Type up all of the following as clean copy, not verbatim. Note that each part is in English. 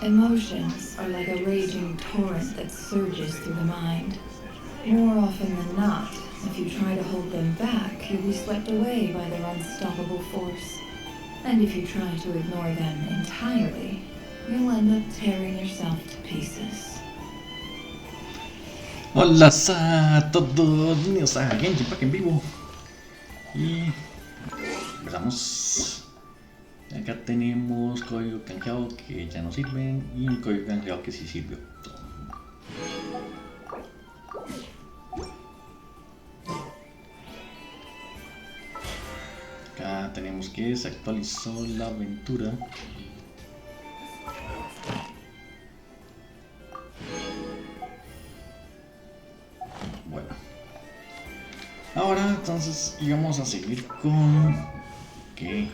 Emotions are like a raging torrent that surges through the mind. More often than not, if you try to hold them back, you'll be swept away by their unstoppable force. And if you try to ignore them entirely, you'll end up tearing yourself to pieces. Hola a todos, bienvenidos a Genshin en vivo. Y empezamos. Acá tenemos código canjeado que ya no sirve y un código canjeado que sí sirvió. Acá tenemos que se actualizó la aventura. Bueno, ahora entonces íbamos a seguir con que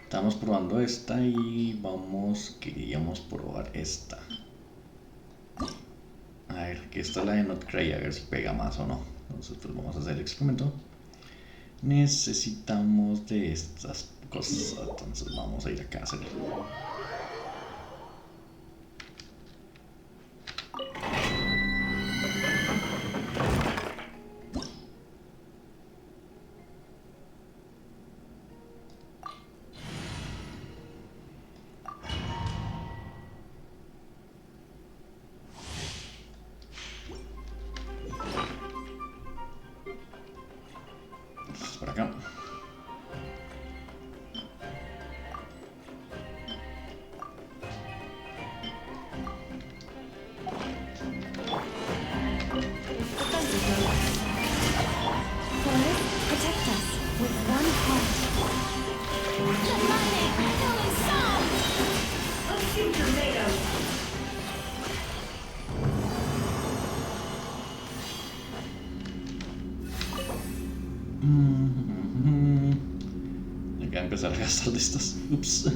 estamos probando esta y queríamos probar esta. A ver, que esta es la de Not Cray, a ver si pega más o no. Nosotros vamos a hacer el experimento. Necesitamos de estas cosas, entonces vamos a ir acá a hacerlo. Por acá. Acá empezar a gastar de estas. Ups.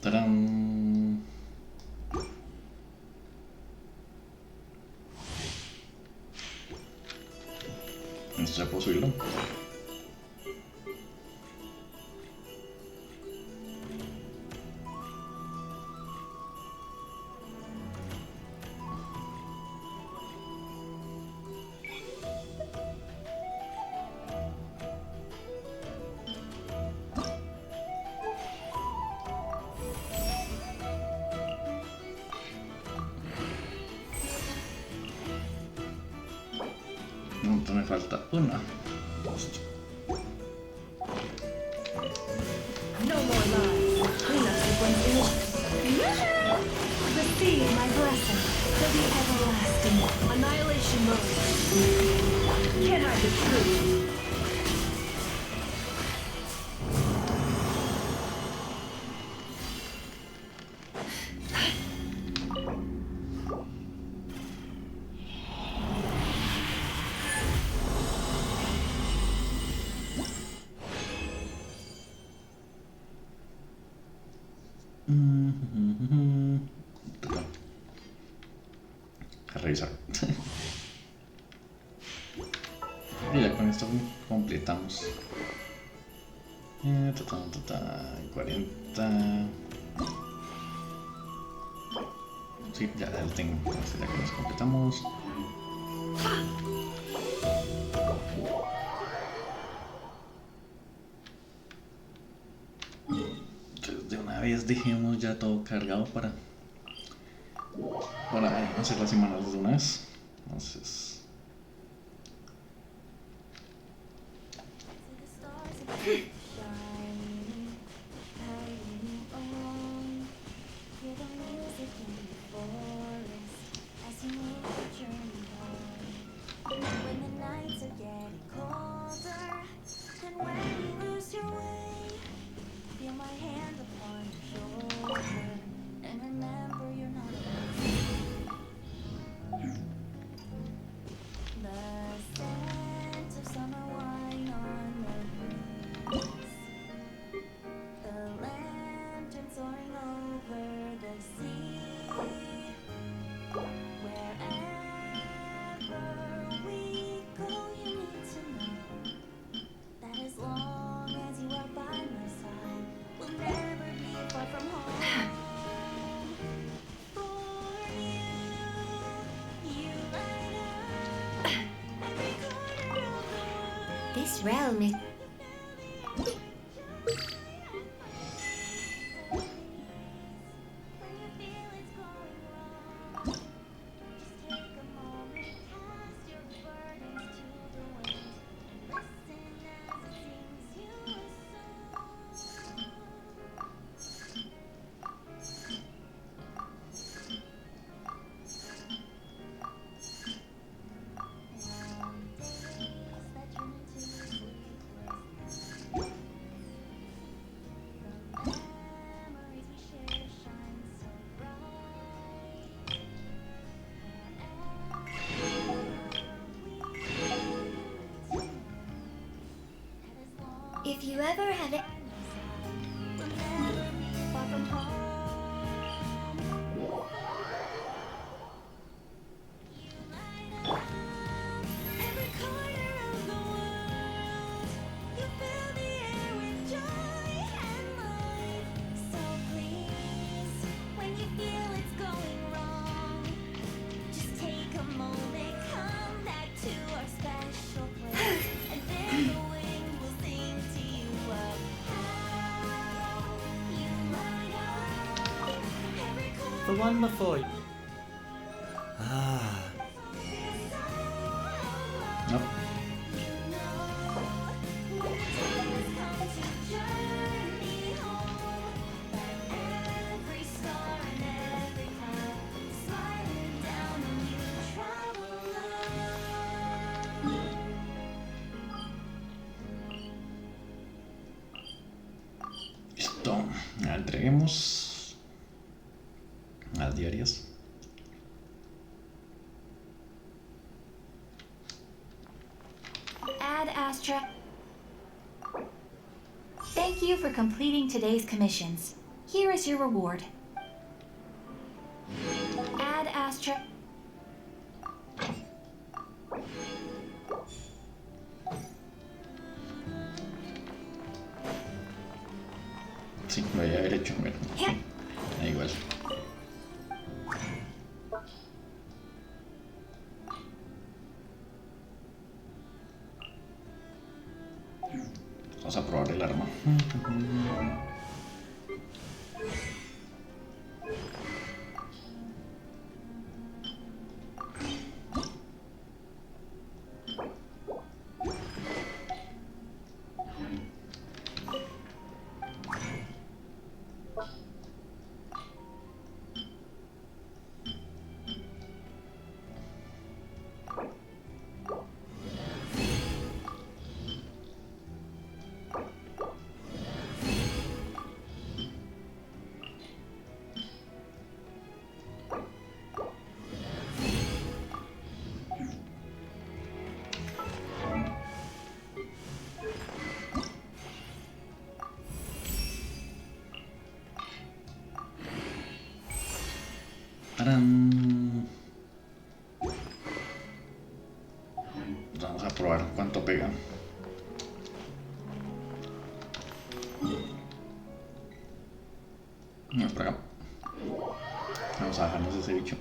¡Tarán! ¿Esto ya puedo subirlo? No me falta una. Dos. No more lies. Cleanup sequence finished. Receive my blessing for the everlasting annihilation mode. Can't hide the truth. A revisar. Y ya con esto completamos. 40. Sí, ya lo tengo. Entonces ya que nos completamos. Entonces de una vez dejemos ya todo cargado para hacer las semanas de una vez. Entonces as you move your journey on. When the nights are getting colder, and when you lose your way, feel my hand upon your shoulder, and remember you're not alone. The scent of summer wine on the breeze, the lantern soaring over the sea. Wherever we go, you need to know that as long as you are by my side, we'll never be far from home. For you light up every corner of the world. This realm is... When you feel it's going wrong, just take a moment, cast your burdens to the wind, and listen as it sings you a song. On days that turn into sleepless nights, the memories we share shine so bright. If you ever have it... We'll never be far from home. You light up every corner of the world. You fill the air with joy and life. So please, when you feel it's going wrong, just take a moment, come back to our special place, and then the wind will sing to you of how you light up every corner. The one before you. Ah. Nope. You know, when the time has come to journey home, that every star and every cloud smiling down on you travel alone. Listo. Entreguemos las diarias. Ad Astra. Thank you for completing today's commissions. Here is your reward. Ad Astra. Sí, lo voy a haber hecho, pero da igual. Vamos a probar el arma. ¡Tarán! Vamos a probar cuánto pega. Vamos por acá. Vamos a bajarnos ese bicho.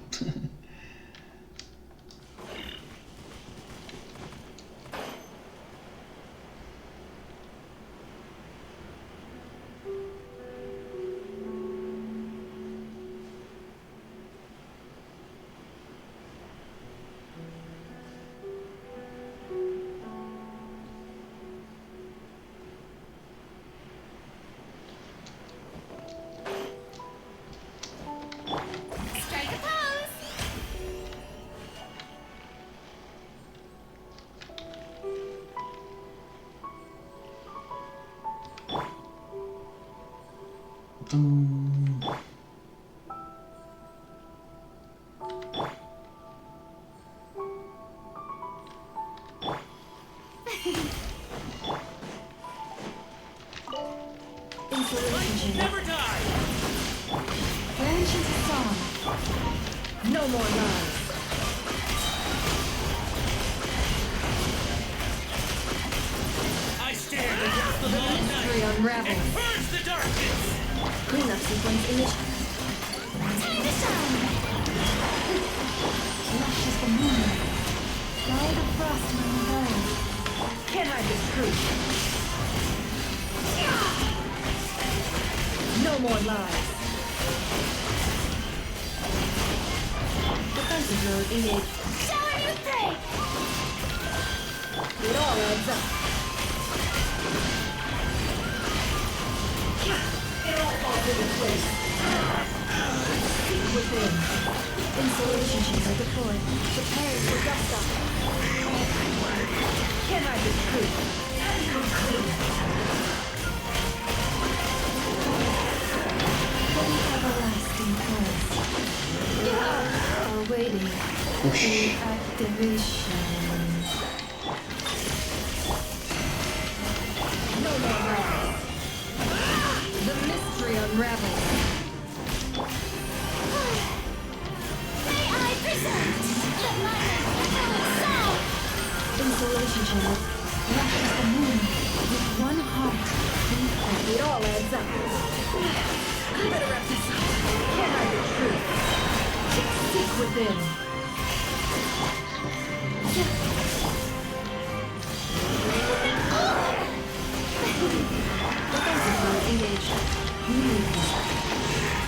No more lies. I stand against the long night Mystery and unravels. purge the darkness! Cleanup sequence initiated. Time to shine! Flash as the moon. Fly the frost among the birds. Can't hide this truth. No more lies. Defensive mode engaged. Shower me with praise! It all adds up. It all falls into place. Seek within. Insulation shields are deployed. Preparing for dust up. Can't hide this truth. One everlasting pulse. Awaiting the activation. No more lies. The mystery unravels. May I present the mighty sound! Insulation shield flashes the moon with one heart. It all adds up. Better wrap this up. Can't hide the truth. Seek within. Defensive mode engaged.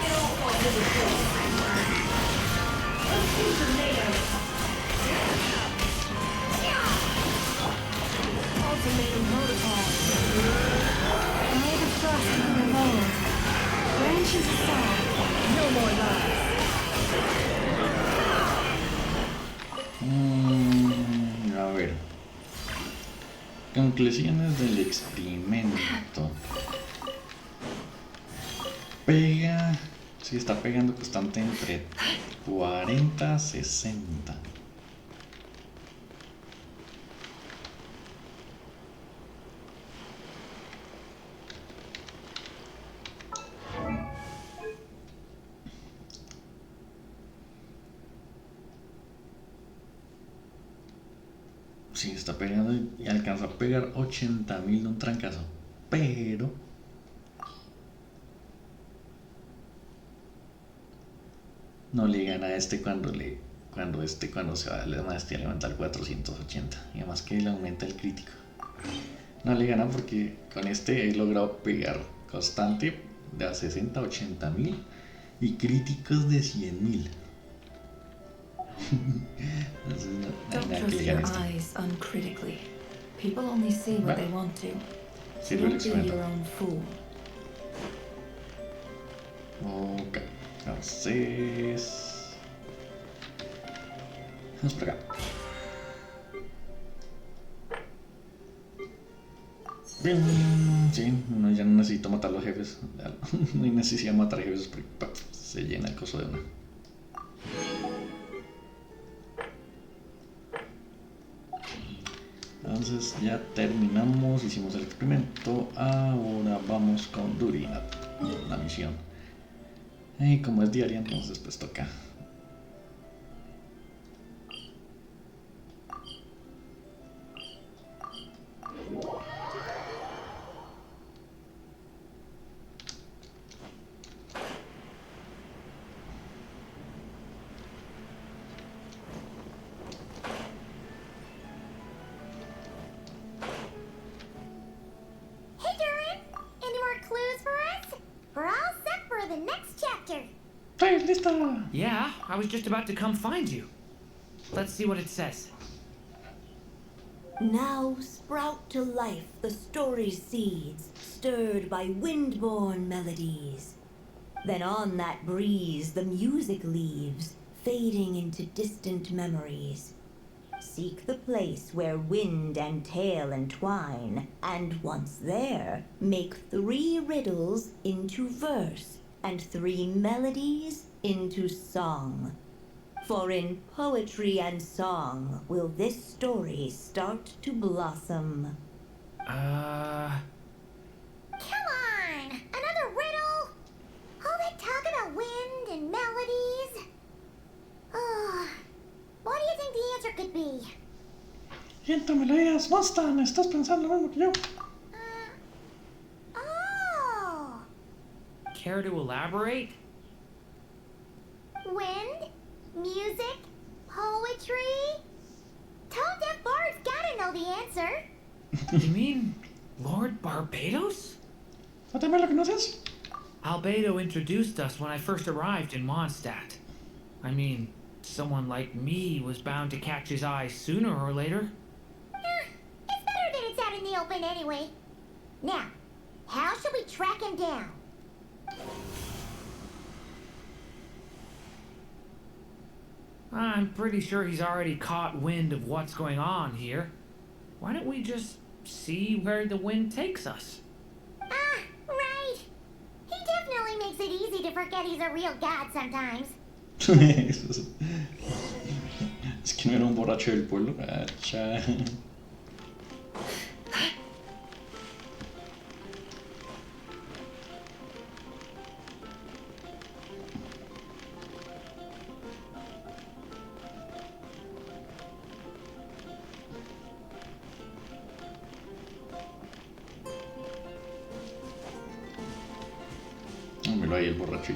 It all falls into place. These are made of. Ultimatum protocol. By the frost of the moon. Branches aside. No more lies. A ver. Conclusiones del experimento. Pega. Sí, está pegando constante entre 40 a 60. Sí, está pegando y alcanza a pegar 80.000 de un trancazo. Pero no le gana a este cuando se va a la maestría levanta el 480. Y además que le aumenta el crítico. No le gana porque con este he logrado pegar constante de a 60 a 80.000 y críticos de 100.000. Entonces no hay Don't nada que trust le your gane a este. eyes uncritically. People only see what Vale. they want to. Sirve el Don't be experimento. your own fool. Ok, entonces vamos por acá. Bien, sí, uno ya no necesita matar a los jefes. Ya no hay necesidad de matar jefes porque se llena el coso de una. Entonces ya terminamos, hicimos el experimento. Ahora vamos con Durin, la misión. Y como es diaria, entonces pues toca. Hey, Durin! Any more clues for us? We're all set for the next chapter. ¡Estoy lista! Yeah, I was just about to come find you. Let's see what it says. Now sprout to life the story's seeds, stirred by wind-born melodies. Then on that breeze the music leaves, fading into distant memories. Seek the place where wind and tale entwine, and once there, make 3 riddles into verse, and 3 melodies into song. For in poetry and song will this story start to blossom. Come on! Another riddle? All that talk about wind and melodies? Siento melodías, Mostan, estás pensando lo mismo que yo. Oh! Care to elaborate? Wind? Music? Poetry? Tone deaf bards gotta know the answer. You mean Lord Barbados? ¿No también lo conoces? Albedo introduced us when I first arrived in Mondstadt. I mean, someone like me was bound to catch his eye sooner or later. It's better that it's out in the open anyway. Now, how should we track him down? I'm pretty sure he's already caught wind of what's going on here. Why don't we just see where the wind takes us? Ah, right. He definitely makes it easy to forget he's a real god sometimes. Es que no era un borracho del pueblo. Acha. Míralo ahí el borracho.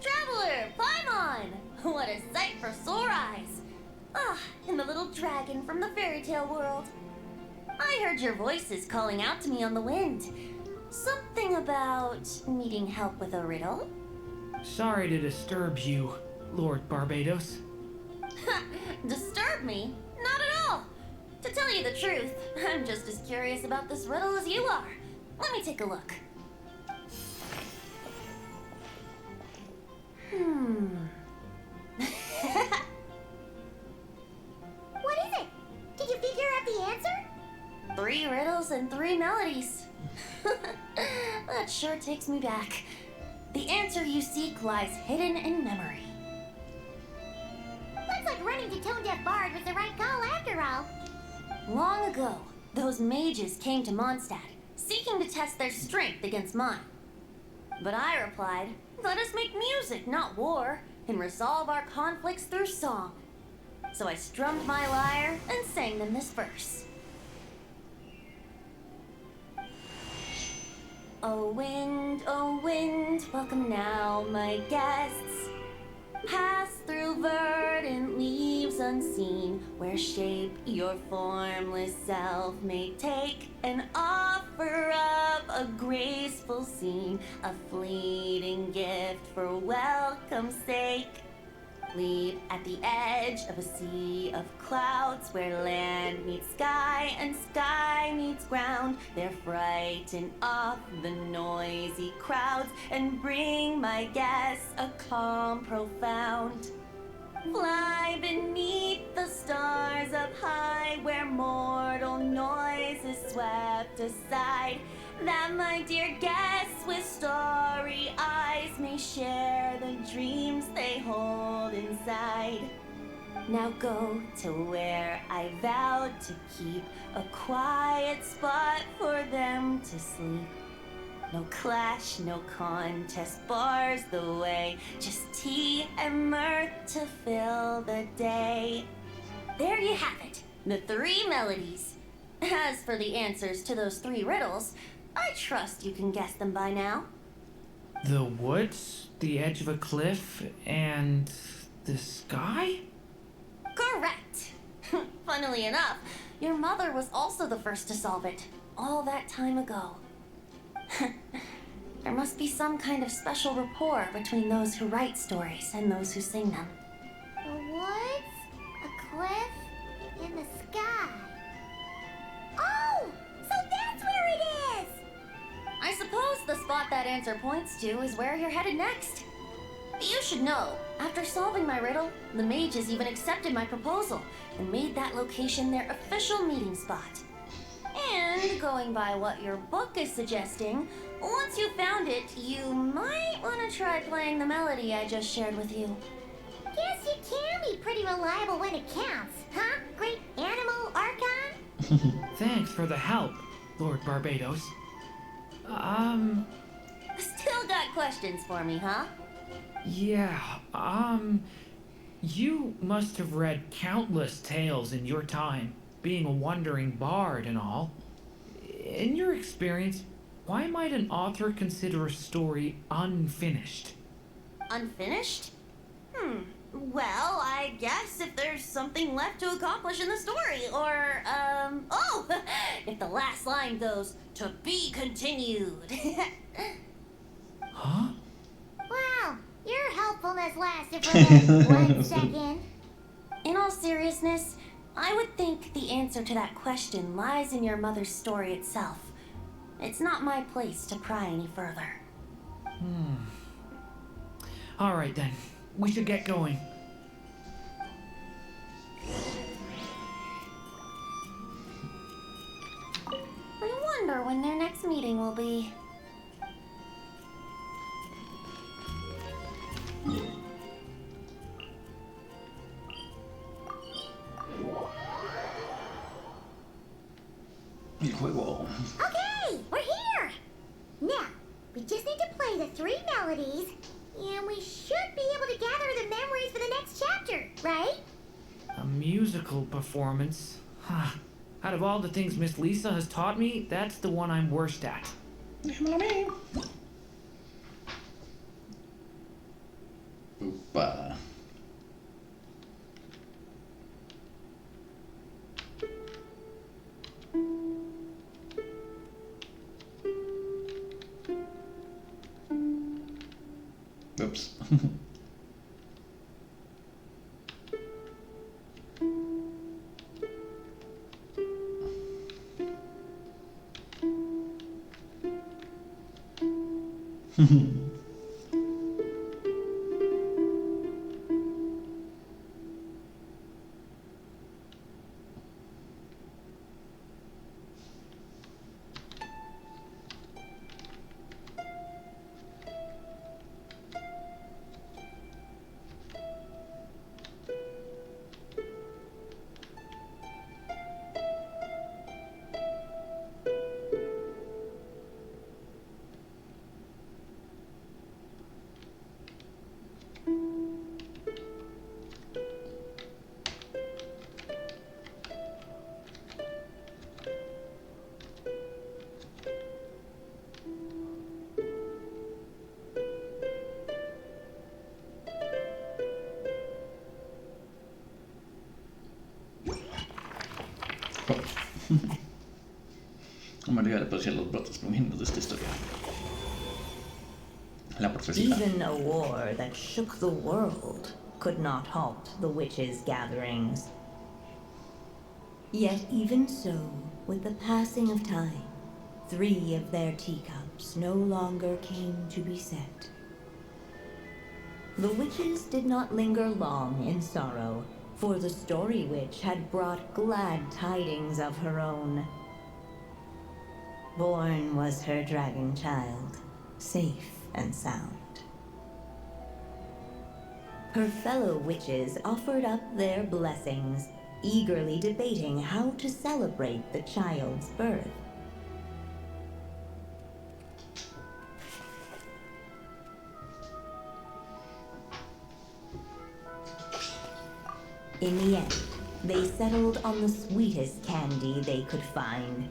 Traveler, Paimon! What a sight for sore eyes! Ah, and the little dragon from the fairy tale world. I heard your voices calling out to me on the wind. Something about needing help with a riddle? Sorry to disturb you, Lord Barbados. Disturb me? Not at all! To tell you the truth, I'm just as curious about this riddle as you are. Let me take a look. What is it? Did you figure out the answer? 3 riddles and 3 melodies. That sure takes me back. The answer you seek lies hidden in memory. Looks like running to Tone Deaf Bard was the right call after all. Long ago, those mages came to Mondstadt, seeking to test their strength against mine. But I replied, let us make music, not war, and resolve our conflicts through song. So I strummed my lyre and sang them this verse. Oh wind, welcome now, my guests. Pass through verdant leaves unseen, where shape your formless self may take, and offer up a graceful scene, a fleeting gift for welcome's sake. Leap at the edge of a sea of clouds, where land meets sky and sky meets ground. There frighten off the noisy crowds and bring my guests a calm profound. Fly beneath the stars up high, where mortal noise is swept aside, that my dear guests with starry eyes may share the dreams they hold inside. Now go to where I vowed to keep a quiet spot for them to sleep. No clash, no contest bars the way, just tea and mirth to fill the day. There you have it, the 3 melodies. As for the answers to those 3 riddles, I trust you can guess them by now. The woods, the edge of a cliff, and the sky? Correct! Funnily enough, your mother was also the first to solve it, all that time ago. There must be some kind of special rapport between those who write stories and those who sing them. The woods, a cliff, and the sky. Oh! So that's where it is! I suppose the spot that answer points to is where you're headed next. You should know, after solving my riddle, the mages even accepted my proposal and made that location their official meeting spot. And going by what your book is suggesting, once you found it, you might want to try playing the melody I just shared with you. Guess you can be pretty reliable when it counts, huh? Great animal archon? Thanks for the help, Lord Barbados. Still got questions for me, huh? Yeah, You must have read countless tales in your time, being a wandering bard and all. In your experience, why might an author consider a story unfinished? Unfinished? Well, I guess if there's something left to accomplish in the story, or, oh! If the last line goes, "To be continued." Huh? Wow, your helpfulness lasted for like 1 second. In all seriousness, I would think the answer to that question lies in your mother's story itself. It's not my place to pry any further. Alright then, we should get going. I wonder when their next meeting will be. El juego. Okay, we're here. Now, we just need to play the 3 melodies, and we should be able to gather the memories for the next chapter, right? A musical performance? Huh. Out of all the things Miss Lisa has taught me, that's the one I'm worst at. Déjamelo a mí. Upa. Oops. Vamos a llegar a apreciar los brotes primigenios de esta historia. La profecía. Even a war that shook the world could not halt the witches' gatherings. Yet even so, with the passing of time, 3 of their teacups no longer came to be set. The witches did not linger long in sorrow, for the story witch had brought glad tidings of her own. Born was her dragon child, safe and sound. Her fellow witches offered up their blessings, eagerly debating how to celebrate the child's birth. In the end, they settled on the sweetest candy they could find.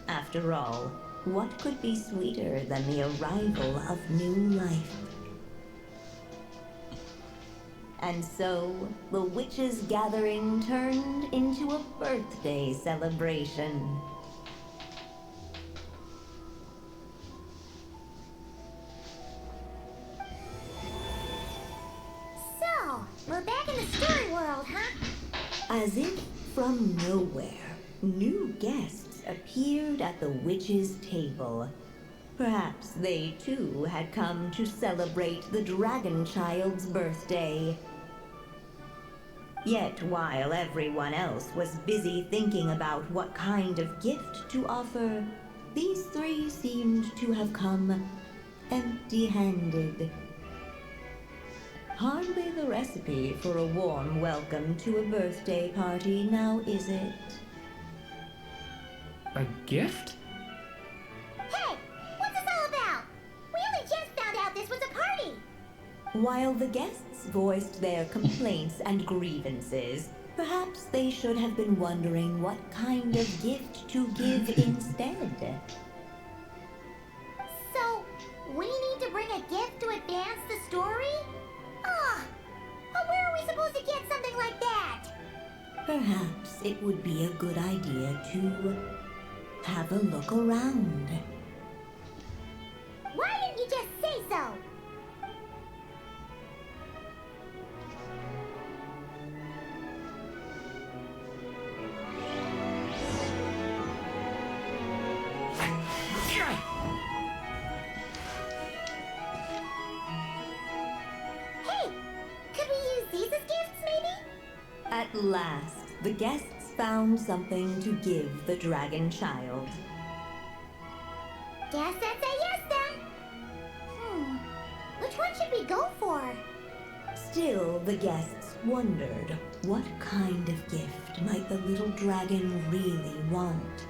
After all, what could be sweeter than the arrival of new life? And so, the witches' gathering turned into a birthday celebration. So, we're back in the story world, huh? As if from nowhere, new guests appeared at the witches' table. Perhaps they too had come to celebrate the dragon child's birthday. Yet while everyone else was busy thinking about what kind of gift to offer, these 3 seemed to have come empty-handed. Hardly the recipe for a warm welcome to a birthday party, now is it? A gift? Hey, what's this all about? We only just found out this was a party. While the guests guests voiced their complaints and grievances, perhaps they should have been wondering what kind of gift to give instead. So, we need to bring a gift to advance the story? Ah, but where are we supposed to get something like that? Perhaps it would be a good idea to have a look around. Why didn't you just say so? Hey, could we use these as gifts, maybe? At last, the guests found something to give the dragon child. Guess that's a yes then. Which one should we go for? Still, the guests wondered what kind of gift might the little dragon really want.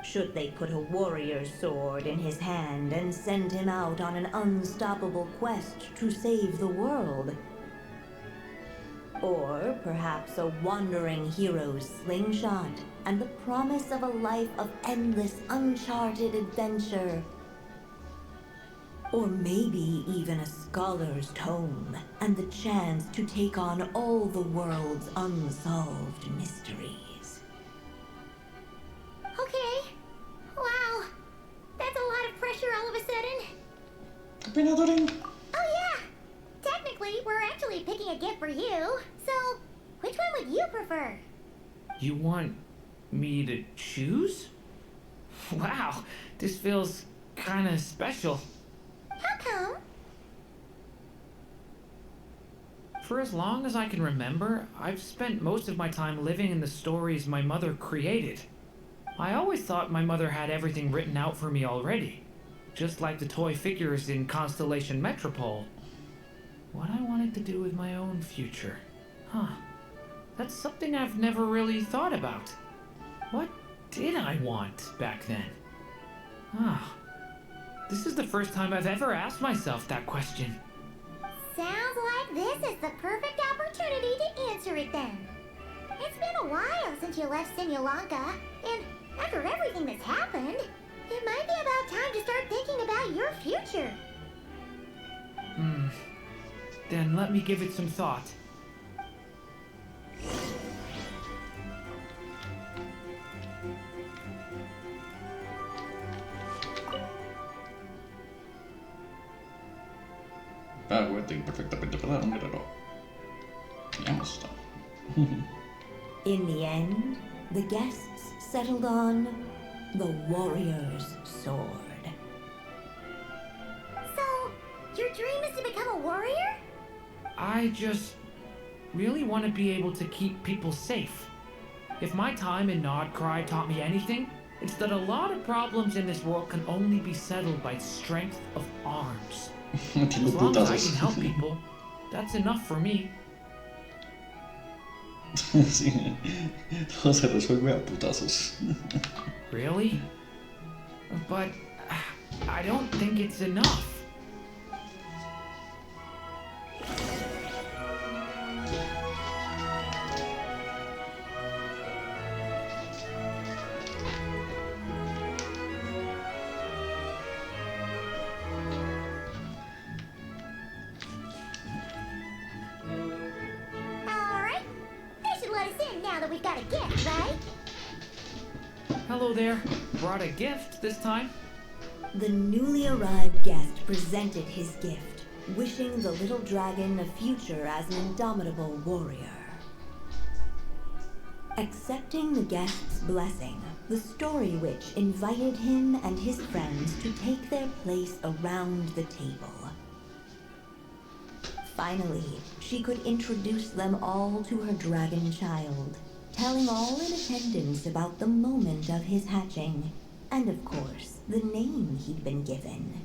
Should they put a warrior's sword in his hand and send him out on an unstoppable quest to save the world? Or perhaps a wandering hero's slingshot and the promise of a life of endless, uncharted adventure. Or maybe even a scholar's tome and the chance to take on all the world's unsolved mysteries. Okay. Wow. That's a lot of pressure all of a sudden. ¿Qué opina Durin? Oh yeah. Technically, we're actually picking a gift for you. So, which one would you prefer? You want me to choose? Wow, this feels kinda special. How come? For as long as I can remember, I've spent most of my time living in the stories my mother created. I always thought my mother had everything written out for me already, just like the toy figures in Constellation Metropole. What I wanted to do with my own future. Huh. That's something I've never really thought about. What did I want back then? Ah. This is the first time I've ever asked myself that question. Sounds like this is the perfect opportunity to answer it then. It's been a while since you left Simulanka, and after everything that's happened, it might be about time to start thinking about your future. Then let me give it some thought. Aguante perfectamente para dar un guerrero. Veamos esto. In the end, the guests settled on the warrior's sword. So, your dream is to become a warrior? I just really want to be able to keep people safe. If my time in Nodcry taught me anything, it's that a lot of problems in this world can only be settled by strength of arms. Tengo As long as I putazos. can help people, that's enough for me. Sí, todo se resuelve a putazos. Really? But I don't think it's enough. Alright. They should let us in now that we've got a gift, right? Hello there. Brought a gift this time. The newly arrived guest presented his gift, wishing the little dragon a future as an indomitable warrior. Accepting the guest's blessing, the story witch invited him and his friends to take their place around the table. Finally, she could introduce them all to her dragon child, telling all in attendance about the moment of his hatching, and of course, the name he'd been given.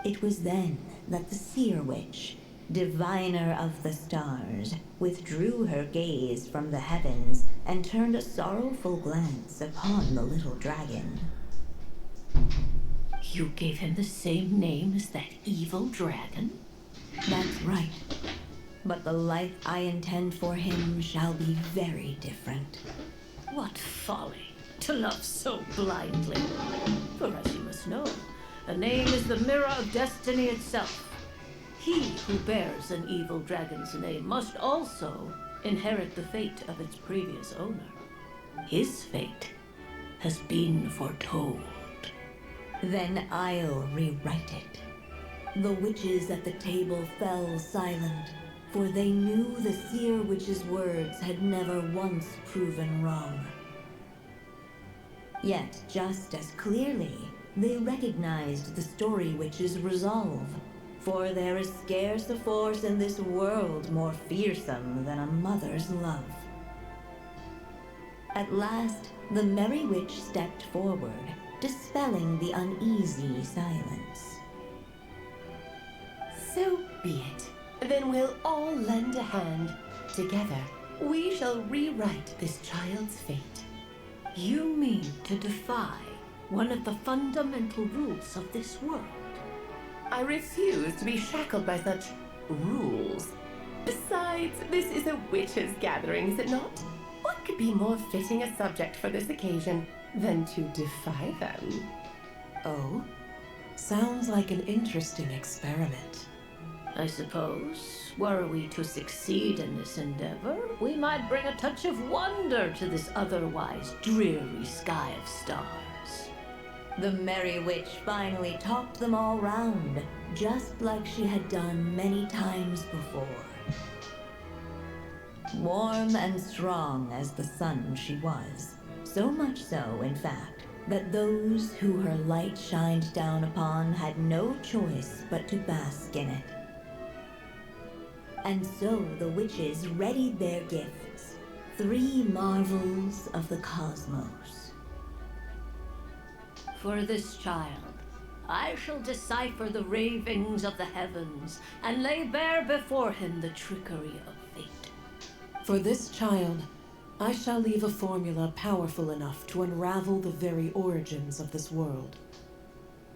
It was then that the seer witch, diviner of the stars, withdrew her gaze from the heavens and turned a sorrowful glance upon the little dragon. You gave him the same name as that evil dragon? That's right. But the life I intend for him shall be very different. What folly to love so blindly. For as you must know, a name is the mirror of destiny itself. He who bears an evil dragon's name must also inherit the fate of its previous owner. His fate has been foretold. Then I'll rewrite it. The witches at the table fell silent, for they knew the seer witch's words had never once proven wrong. Yet, just as clearly, they recognized the story witch's resolve, for there is scarce a force in this world more fearsome than a mother's love. At last, the merry witch stepped forward, dispelling the uneasy silence. So be it. Then we'll all lend a hand. Together, we shall rewrite this child's fate. You mean to defy one of the fundamental rules of this world? I refuse to be shackled by such rules. Besides, this is a witches' gathering, is it not? What could be more fitting a subject for this occasion than to defy them? Oh? Sounds like an interesting experiment. I suppose, were we to succeed in this endeavor, we might bring a touch of wonder to this otherwise dreary sky of stars. The merry witch finally talked them all round, just like she had done many times before. Warm and strong as the sun she was, so much so, in fact, that those who her light shined down upon had no choice but to bask in it. And so the witches readied their gifts, 3 marvels of the cosmos. For this child, I shall decipher the ravings of the heavens and lay bare before him the trickery of fate. For this child, I shall leave a formula powerful enough to unravel the very origins of this world,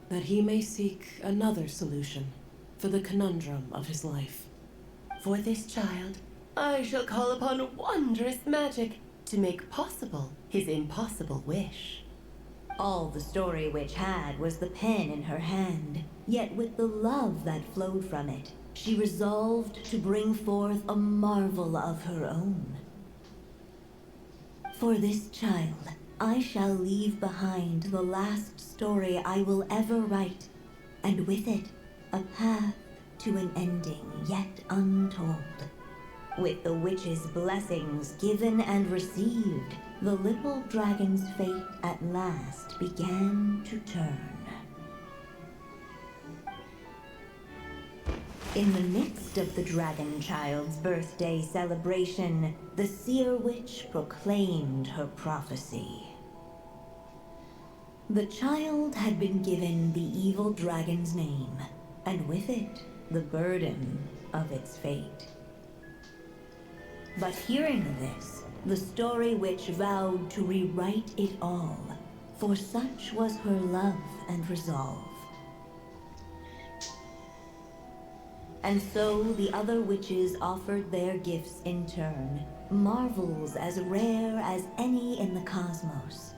that he may seek another solution for the conundrum of his life. For this child, I shall call upon wondrous magic to make possible his impossible wish. All the story witch had was the pen in her hand, yet with the love that flowed from it, she resolved to bring forth a marvel of her own. For this child, I shall leave behind the last story I will ever write, and with it, a path to an ending yet untold. With the witch's blessings given and received, the little dragon's fate at last began to turn. In the midst of the dragon child's birthday celebration, the seer witch proclaimed her prophecy. The child had been given the evil dragon's name, and with it, the burden of its fate. But hearing this, the story witch vowed to rewrite it all, for such was her love and resolve. And so the other witches offered their gifts in turn, marvels as rare as any in the cosmos.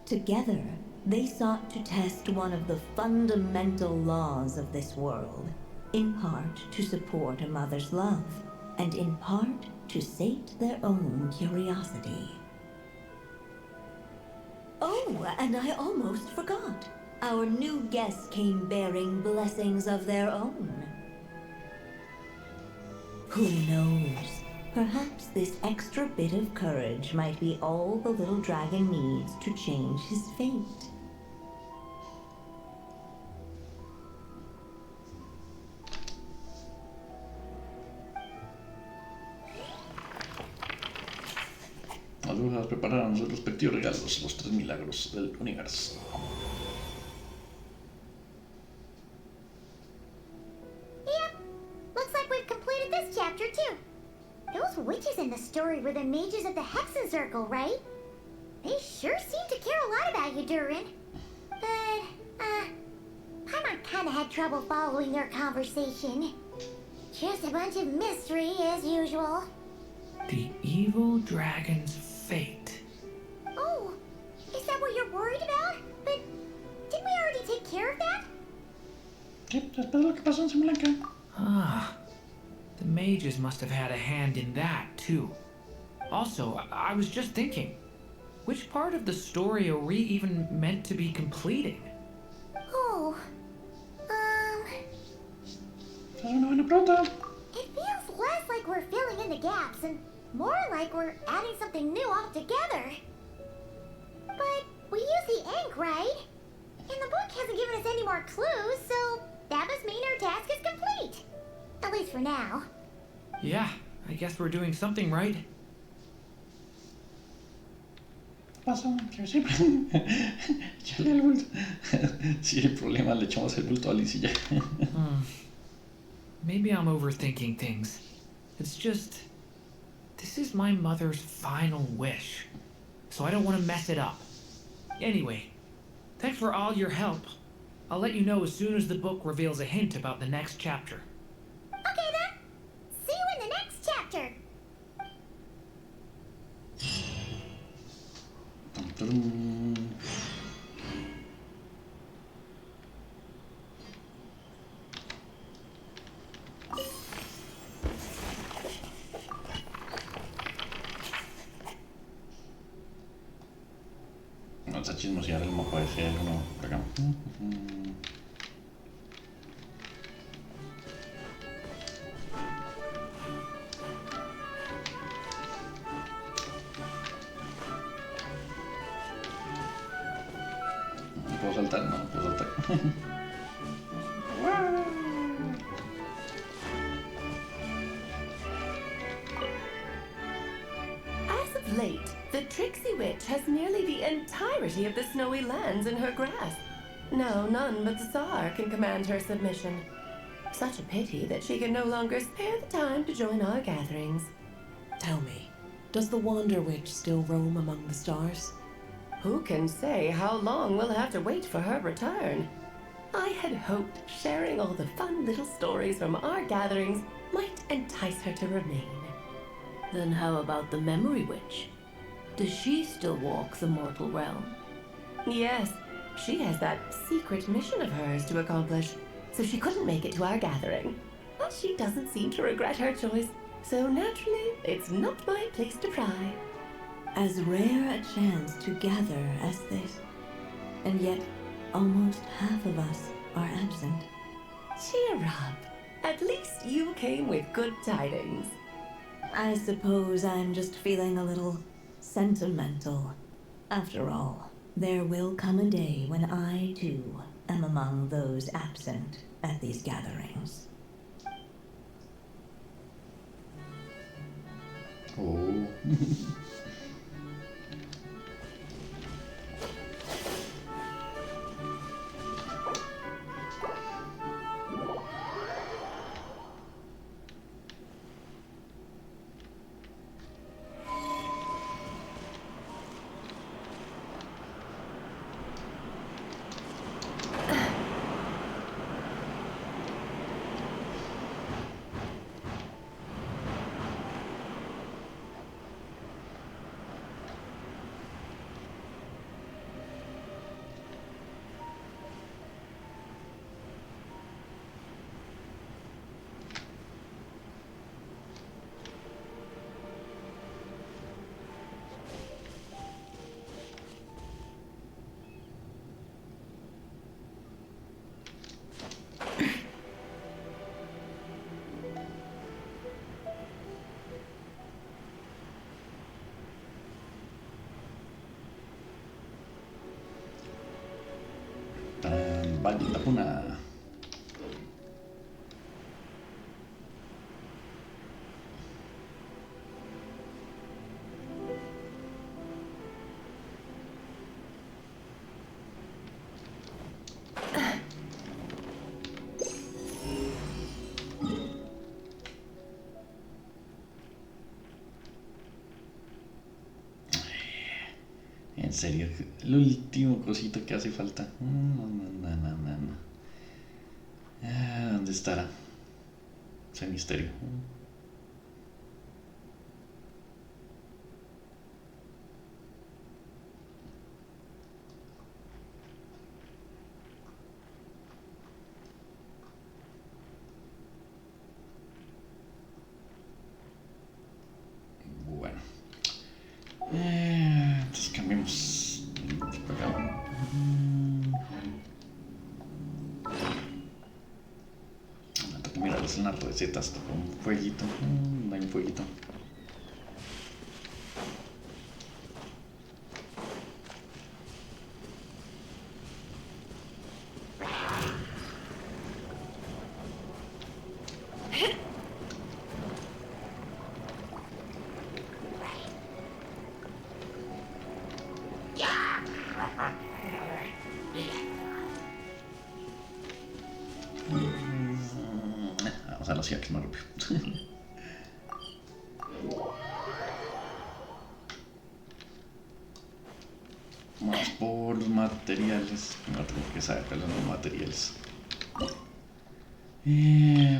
Together, they sought to test one of the fundamental laws of this world, in part to support a mother's love, and in part to sate their own curiosity. Oh, and I almost forgot. Our new guests came bearing blessings of their own. Who knows? Perhaps this extra bit of courage might be all the little dragon needs to change his fate. Las brujas prepararon sus respectivos regalos, los 3 milagros del universo. Yep, looks like we've completed this chapter too. Those witches in the story were the mages of the Hexen Circle, right? They sure seem to care a lot about you, Durin. But kinda had trouble following their conversation. Just a bunch of mystery as usual. The evil dragon's fate. Oh, is that what you're worried about? But didn't we already take care of that? ¿Qué? Después de lo que pasó en Blanca. Ah, the mages must have had a hand in that, too. Also, I was just thinking, which part of the story are we even meant to be completing? Oh, Es una buena pregunta. it feels less like we're filling in the gaps and more like we're adding something new altogether. But we use the ink, right? And the book hasn't given us any more clues, so that must mean our task is complete. At least for now. Yeah, I guess we're doing something right. Pasa, que siempre. Échale el bulto. Si hay problema, le echamos el bulto a Alice y ya. Maybe I'm overthinking things. It's just, this is my mother's final wish, so I don't want to mess it up. Anyway, thanks for all your help. I'll let you know as soon as the book reveals a hint about the next chapter. Okay then. See you in the next chapter. Vamos a chismosear el mapa ese del uno por acá. No puedo saltar, no puedo saltar. As of late, the tricksy witch has nearly the entirety of the snowy lands in her grasp. Now none but the Tsar can command her submission. Such a pity that she can no longer spare the time to join our gatherings. Tell me, does the Wander Witch still roam among the stars? Who can say how long we'll have to wait for her return? I had hoped sharing all the fun little stories from our gatherings might entice her to remain. Then how about the Memory Witch? Does she still walk the mortal realm? Yes, she has that secret mission of hers to accomplish, so she couldn't make it to our gathering. But she doesn't seem to regret her choice, so naturally, it's not my place to pry. As rare a chance to gather as this, and yet almost half of us are absent. Cheer up. At least you came with good tidings. I suppose I'm just feeling a little sentimental. After all, there will come a day when I, too, am among those absent at these gatherings. Oh. Balik ako na. En serio, el último cosito que hace falta. No. ¿Dónde estará ese misterio? Bueno. Entonces cambiemos. Mira, en las recetas con un fueguito. No hay un fueguito. Vamos a los que más rápido. Vamos por los materiales. No tengo que saber cuáles son los materiales.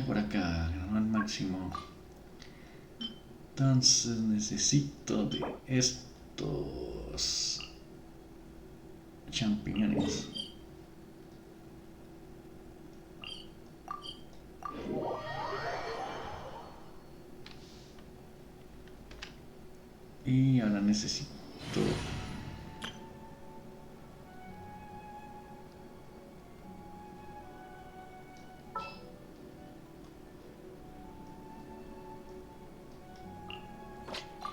Por acá, al máximo. Entonces necesito de estos champiñones. Y ahora necesito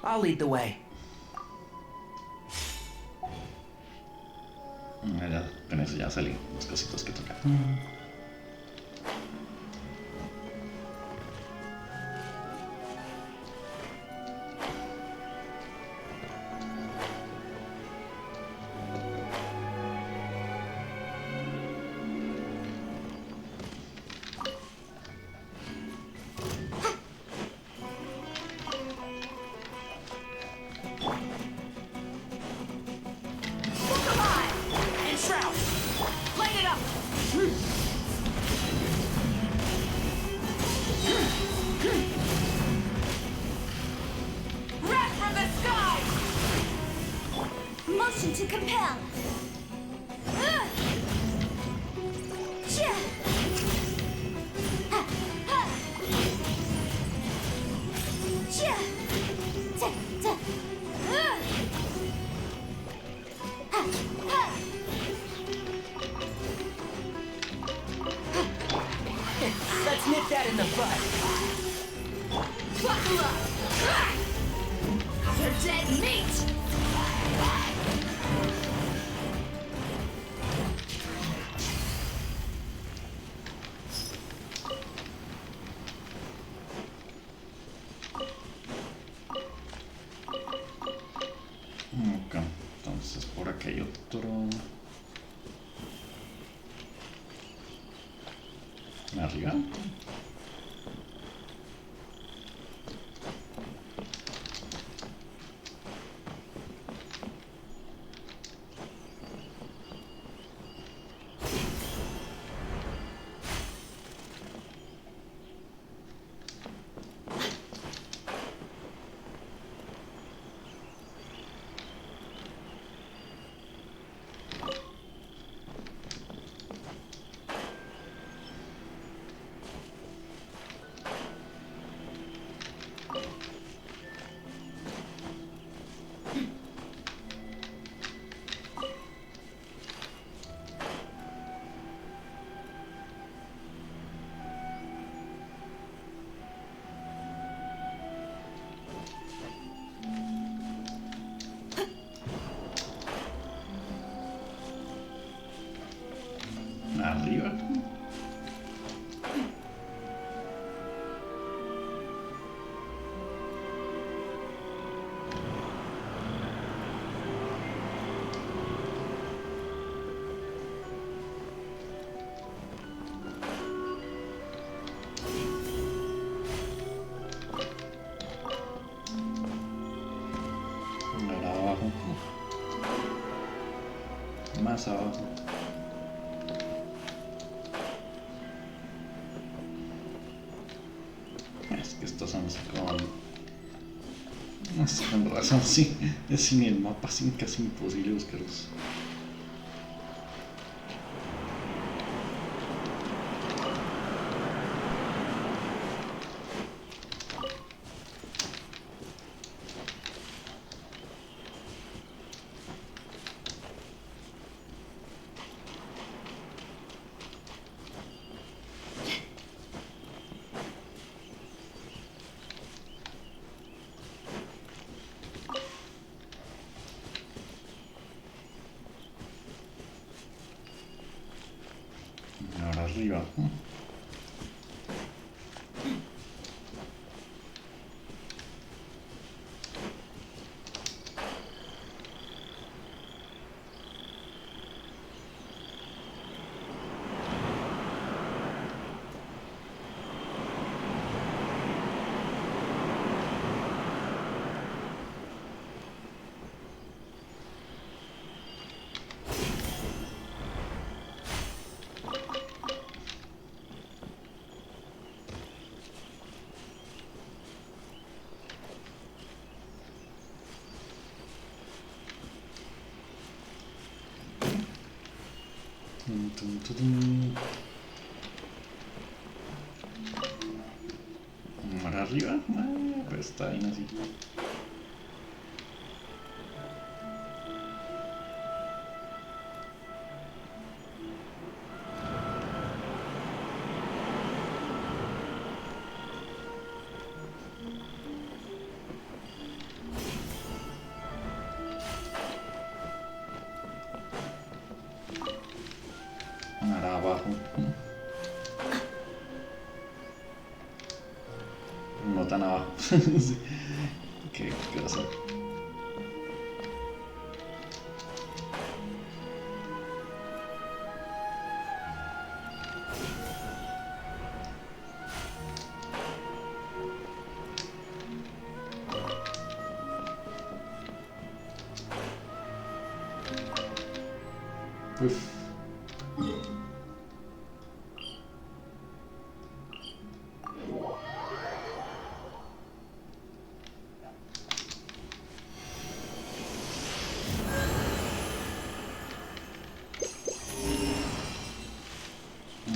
I'll lead the way. Con eso ya salí los cositos que tocan. Motion to compel. Let's nip that in the bud. Buckle up. You're dead meat. Ok, entonces por acá hay otro. Arriba. Arriba. Ahora abajo. Más abajo. Es que estos son así con... No sé, con razón, sí. Es en el mapa es casi imposible buscarlos. Ahora arriba. Tum, tum, tum. Ahora arriba. Pues está bien así. Ahora abajo. No tan abajo. Sí. Qué cosa. Uf.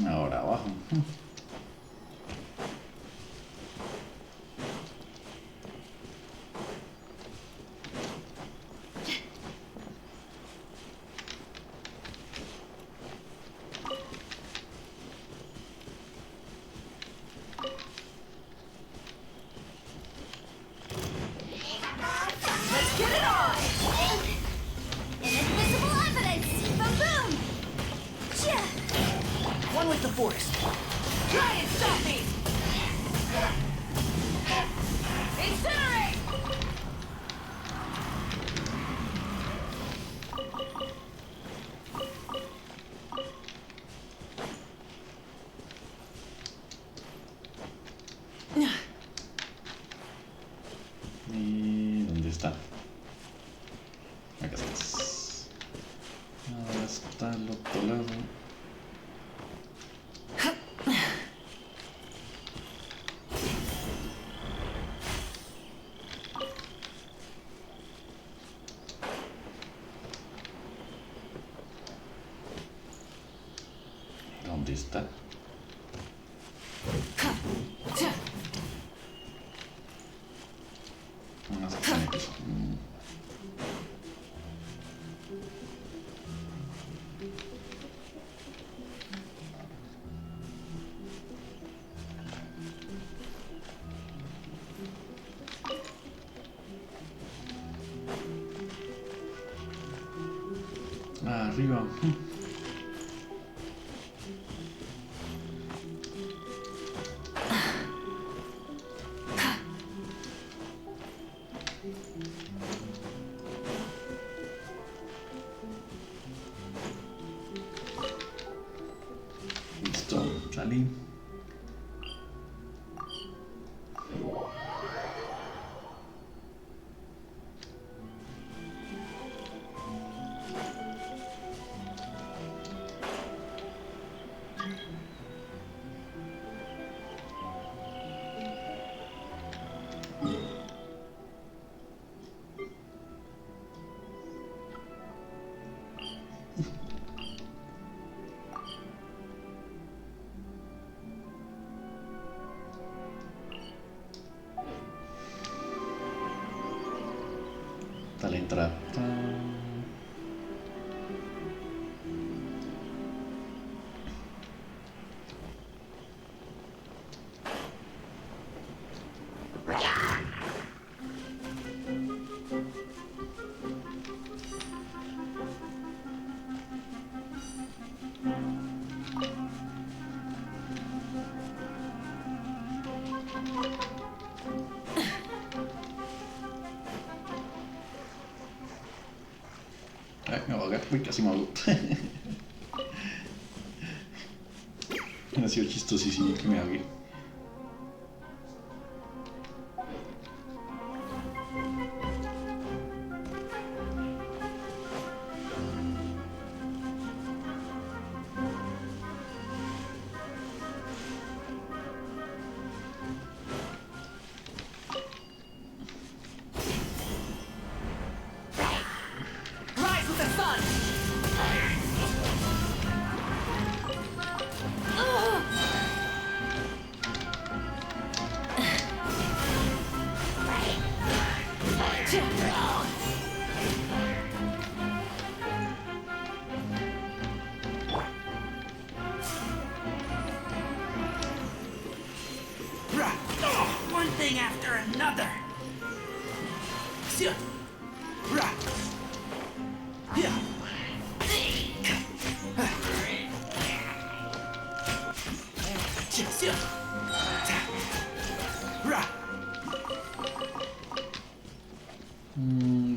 Ahora abajo. Let's get it on! Inadmissible evidence! Boom boom! One with the force. Try and stop me! Incinerate! ¿Y dónde está? Acá estás. Ahora está al otro lado. ¿Dónde está? Vamos a poner eso. Arriba. Listo, salí. Uy, casi me hago. Ha sido chistosísimo que me haga. Rise with the sun! One thing after another.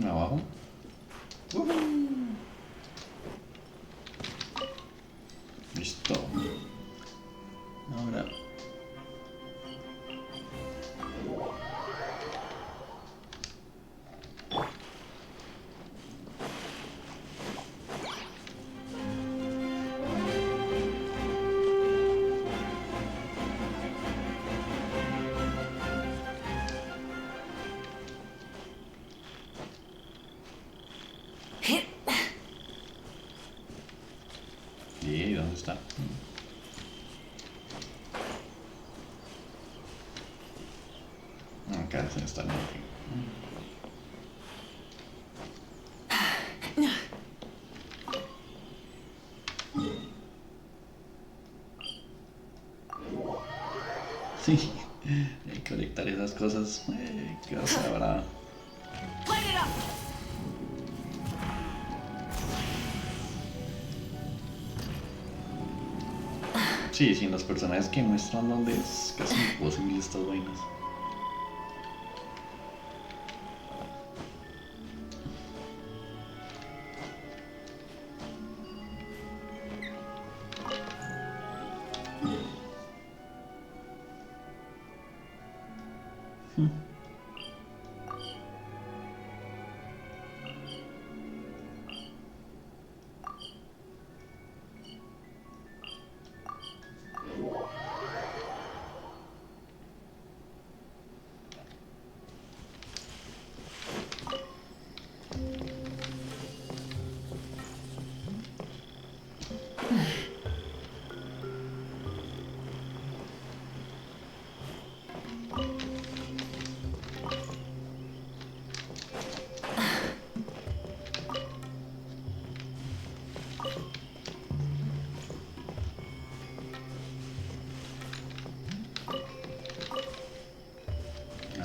Abajo. Listo. Ahora. ¿Y dónde está? Acá está el norte. Sí, hay que colectar esas cosas. Qué cosa brava. Light it up! Sí, sin los personajes que muestran donde es casi imposible estas vainas.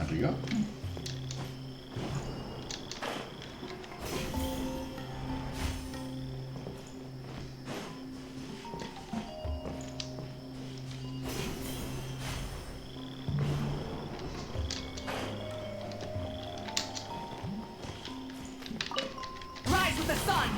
Arriba. Rise with the sun!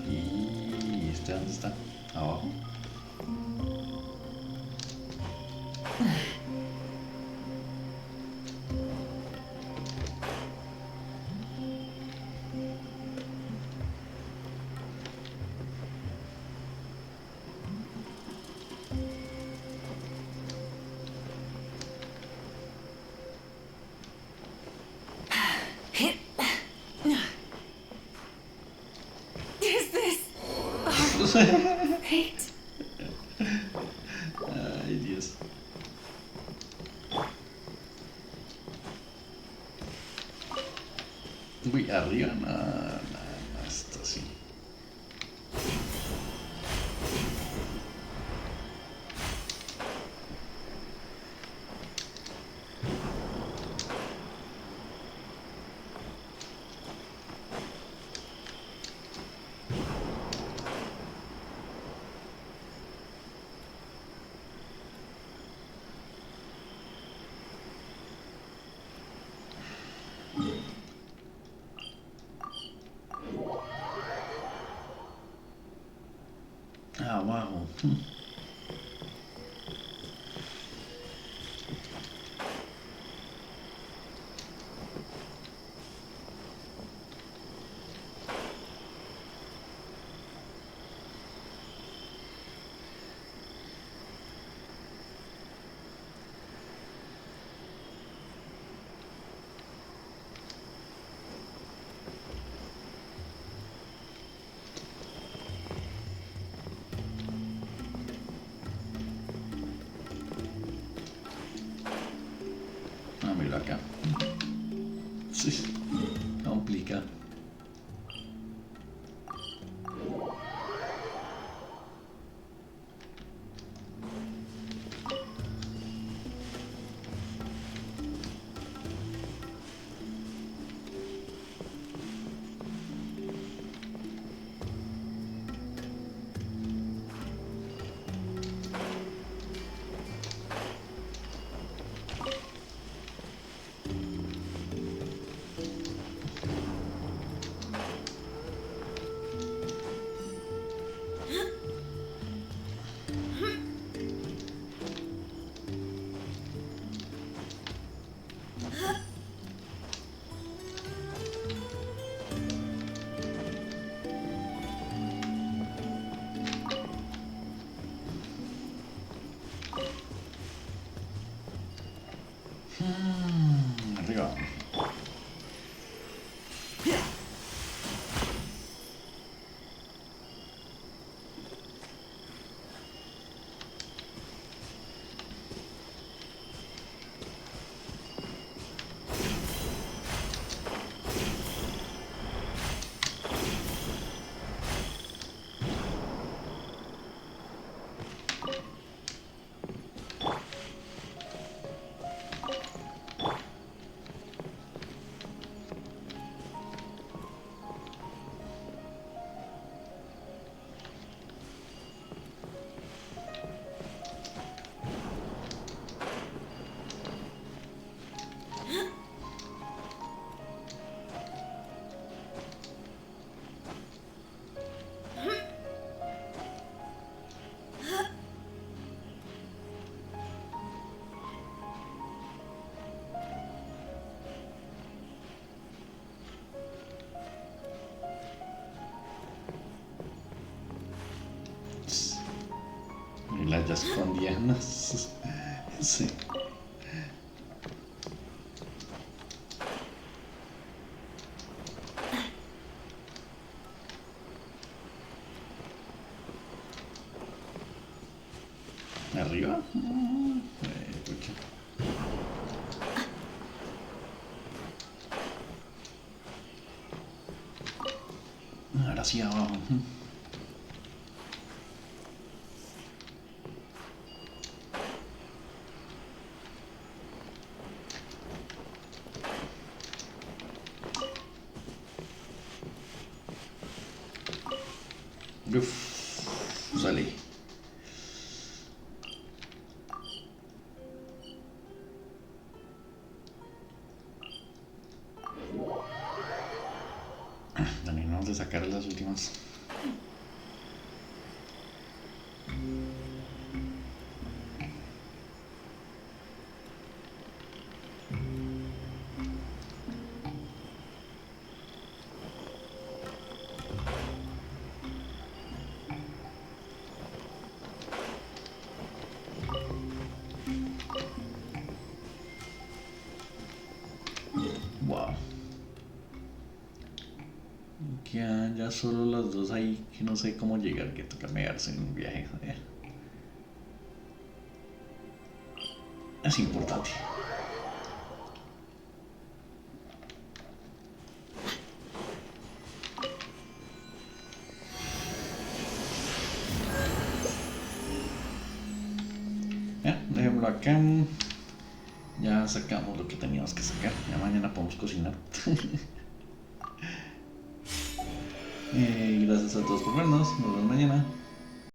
¿Y este dónde está? Abajo. Is this fate? Ay, Dios. Uy, arriba, nada, esto sí. Ah, mira acá. Sí, complica. Arriba. Y las ya escondidas. Sí. ¿Arriba? Pucha. Ahora sí abajo. Uf, salí. También vamos a sacar las últimas. Wow. Quedan ya solo las dos ahí, que no sé cómo llegar, que toca mearse en un viaje. Es importante. Ya, dejémoslo acá. Ya sacamos lo que teníamos que sacar. Ya mañana podemos cocinar. Gracias a todos por vernos. Nos vemos mañana.